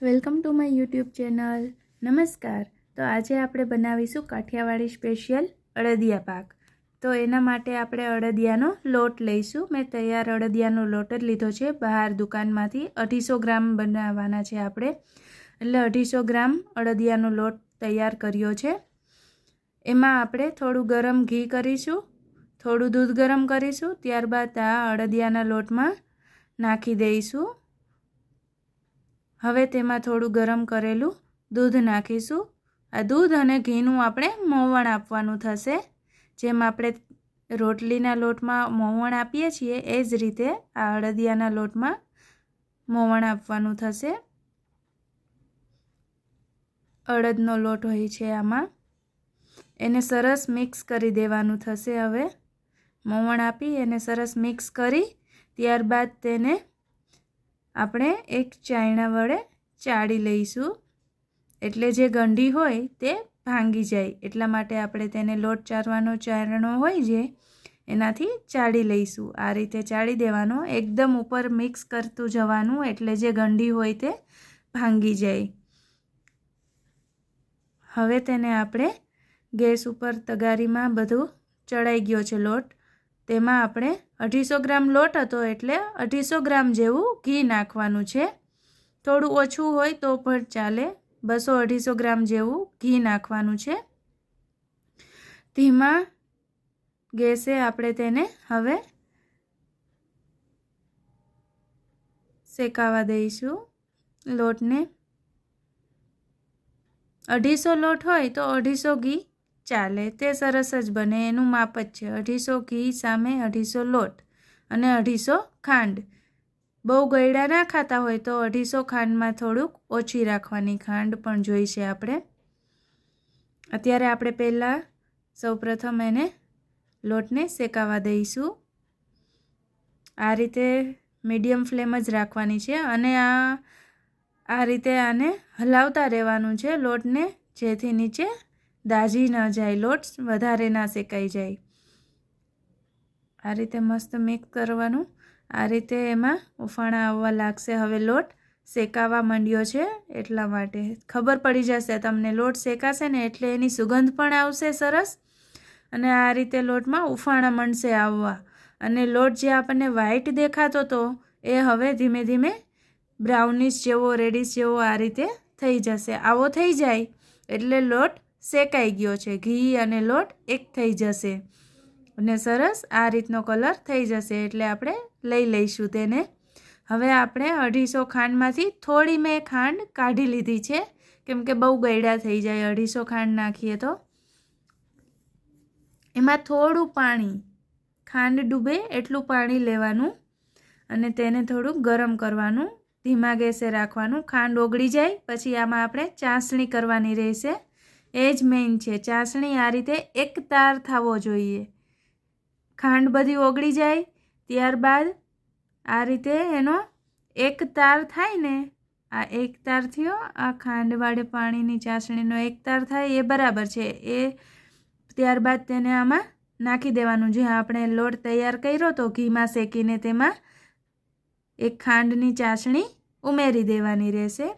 Welcome to my YouTube channel. નમસ્કાર. તો આજે આપણે બનાવીશું કાઠિયાવાડી સ્પેશિયલ અડદિયા પાક. તો એના માટે આપણે અડદિયાનો લોટ લઈશું. મેં તૈયાર અડદિયાનો લોટ જ લીધો છે બહાર દુકાનમાંથી. 250 ગ્રામ બનાવવાના છે આપણે, એટલે 250 ગ્રામ અડદિયાનો લોટ તૈયાર કર્યો છે. એમાં આપણે થોડું ગરમ ઘી કરીશું, થોડું દૂધ ગરમ કરીશું, ત્યારબાદ આ અડદિયાના લોટમાં નાખી દઈશું. હવે તેમાં થોડું ગરમ કરેલું દૂધ નાખીશું. આ દૂધ અને ઘીનું આપણે મોવણ આપવાનું થશે. જેમ આપણે રોટલીના લોટમાં મોવણ આપીએ છીએ એ જ રીતે આ અડદિયાના લોટમાં મોવણ આપવાનું થશે. અડદનો લોટ હોય છે આમાં, એને સરસ મિક્સ કરી દેવાનું થશે. હવે મોવણ આપી એને સરસ મિક્સ કરી ત્યારબાદ તેને આપણે એક ચાયણા વડે ચાળી લઈશું, એટલે જે ગંઢી હોય તે ભાંગી જાય. એટલા માટે આપણે તેને લોટ ચારવાનો ચારણો હોય જે એનાથી ચાળી લઈશું. આ રીતે ચાળી દેવાનો, એકદમ ઉપર મિક્સ કરતું જવાનું, એટલે જે ગંઢી હોય તે ભાંગી જાય. હવે તેને આપણે ગેસ ઉપર તગારીમાં બધું ચડાઈ ગયો છે લોટ. તેમાં આપણે 250 ગ્રામ લોટ હતો એટલે 250 ગ્રામ જેવું ઘી નાખવાનું છે. થોડું ઓછું હોય તો પણ ચાલે. 200-250 ગ્રામ જેવું ઘી નાખવાનું છે. ધીમા ગેસે આપણે તેને હવે શેકાવા દઈશું લોટને. 250 લોટ હોય તો 250 ઘી ચાલે, તે સરસ જ બને. એનું માપ જ છે 250 ઘી સામે 250 લોટ અને 250 ખાંડ. બહુ ગળ્યા ના ખાતા હોય તો 250 ખાંડમાં થોડુંક ઓછી રાખવાની ખાંડ પણ જોઈશે આપણે. અત્યારે આપણે પહેલાં સૌપ્રથમ એને લોટને શેકાવા દઈશું. આ રીતે મીડિયમ ફ્લેમ જ રાખવાની છે અને આ રીતે આને હલાવતા રહેવાનું છે લોટને, જેથી નીચે દાઝી ન જાય, લોટ વધારે ના શેકાઈ જાય. આ રીતે મસ્ત મિક્સ કરવાનું. આ રીતે એમાં ઉફાણા આવવા લાગશે. હવે લોટ શેકાવા માંડ્યો છે એટલા માટે ખબર પડી જશે તમને. લોટ શેકાશે ને એટલે એની સુગંધ પણ આવશે સરસ, અને આ રીતે લોટમાં ઉફાણા માંડશે આવવા. અને લોટ જે આપણને વ્હાઈટ દેખાતો હતો એ હવે ધીમે ધીમે બ્રાઉનિશ જેવો, રેડિશ જેવો આ રીતે થઈ જશે. આવો થઈ જાય એટલે લોટ શેકાઈ ગયો છે. ઘી અને લોટ એક થઈ જશે અને સરસ આ રીતનો કલર થઈ જશે એટલે આપણે લઈ લઈશું તેને. હવે આપણે 250 ખાંડમાંથી થોડી મેં ખાંડ કાઢી લીધી છે, કેમ કે બહુ ગળ્યા થઈ જાય 250 ખાંડ નાખીએ તો. એમાં થોડું પાણી, ખાંડ ડૂબે એટલું પાણી લેવાનું અને તેને થોડુંક ગરમ કરવાનું, ધીમા ગેસે રાખવાનું. ખાંડ ઓગળી જાય પછી આમાં આપણે ચાસણી કરવાની રહેશે. એ જ મેઇન છે ચાસણી. આ રીતે એક તાર થવો જોઈએ. ખાંડ બધી ઓગળી જાય ત્યારબાદ આ રીતે એનો એક તાર થાય ને, આ એક તાર થયો, આ ખાંડવાળે પાણીની ચાસણીનો એક તાર થાય એ બરાબર છે. એ ત્યારબાદ તેને આમાં નાખી દેવાનું. જ્યાં આપણે લોટ તૈયાર કર્યો તો ઘીમાં શેકીને, તેમાં એક ખાંડની ચાસણી ઉમેરી દેવાની રહેશે.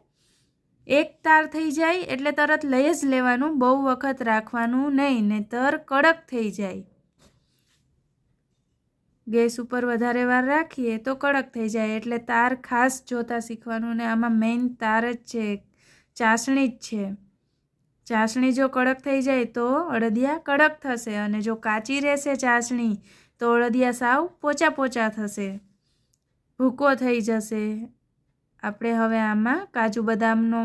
એક તાર થઈ જાય એટલે તરત લઈ જ લેવાનું, બહુ વખત રાખવાનું નહીં, નહીંતર કડક થઈ જાય. ગેસ ઉપર વધારે વાર રાખીએ તો કડક થઈ જાય, એટલે તાર ખાસ જોતા શીખવાનું. ને આમાં મેઇન તાર જ છે, ચાસણી જ છે. ચાસણી જો કડક થઈ જાય તો અડદિયા કડક થશે, અને જો કાચી રહેશે ચાસણી તો અડદિયા સાવ પોચા પોચા થશે, ભૂકો થઈ જશે. આપણે હવે આમાં કાજુ બદામનો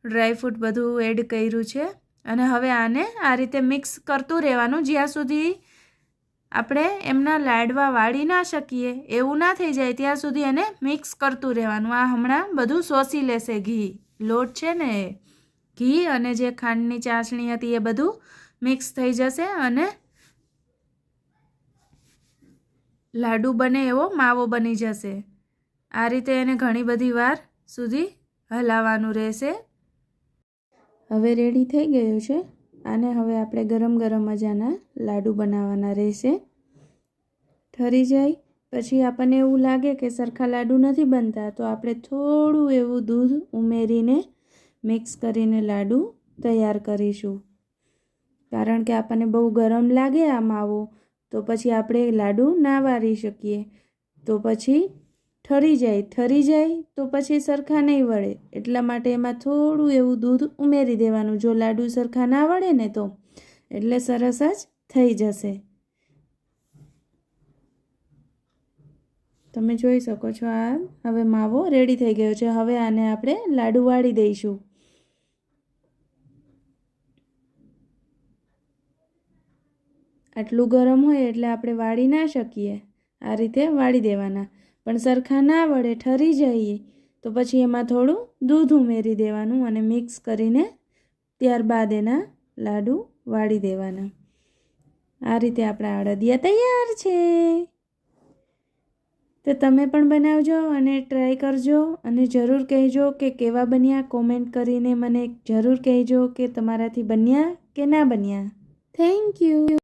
ડ્રાયફ્રૂટ બધું એડ કર્યું છે અને હવે આને આ રીતે મિક્સ કરતું રહેવાનું જ્યાં સુધી આપણે એમના લાડવા વાળી ના શકીએ એવું ના થઈ જાય ત્યાં સુધી એને મિક્સ કરતું રહેવાનું. આ હમણાં બધું શોષી લેશે ઘી. લોટ છે ને એ ઘી અને જે ખાંડની ચાસણી હતી એ બધું મિક્સ થઈ જશે અને લાડુ બને એવો માવો બની જશે. આ રીતે એને ઘણી બધી વાર સુધી હલાવવાનું રહેશે. હવે રેડી થઈ ગયું છે. આને હવે આપણે ગરમ ગરમ જ આના લાડુ બનાવવાના રહેશે. ઠરી જાય પછી આપણને એવું લાગે કે સરખા લાડુ નથી બનતા તો આપણે થોડું એવું દૂધ ઉમેરીને મિક્સ કરીને લાડુ તૈયાર કરીશું. કારણ કે આપણને બહુ ગરમ લાગે આ માવો તો પછી આપણે લાડુ ના વાળી શકીએ, તો પછી ઠરી જાય તો પછી સરખા નહીં વળે. એટલા માટે એમાં થોડું એવું દૂધ ઉમેરી દેવાનું. જો લાડુ સરખા ના વળે ને તો એટલે સરસ જ થઈ જશે. તમે જોઈ શકો છો આ હવે માવો રેડી થઈ ગયો છે. હવે આને આપણે લાડુ વાળી દઈશું. આટલું ગરમ હોય એટલે આપણે વાળી ના શકીએ. આ રીતે વાળી દેવાના. પણ સરખા ના વળે ઠરી જઈએ તો પછી એમાં થોડું દૂધ ઉમેરી દેવાનું અને મિક્સ કરીને ત્યારબાદ એના લાડુ વાળી દેવાના. આ રીતે આપણા અડદિયા તૈયાર છે. તો તમે પણ બનાવજો અને ટ્રાય કરજો અને જરૂર કહેજો કે કેવા બન્યા. કોમેન્ટ કરીને મને જરૂર કહેજો કે તમારાથી બન્યા કે ના બન્યા. Thank you.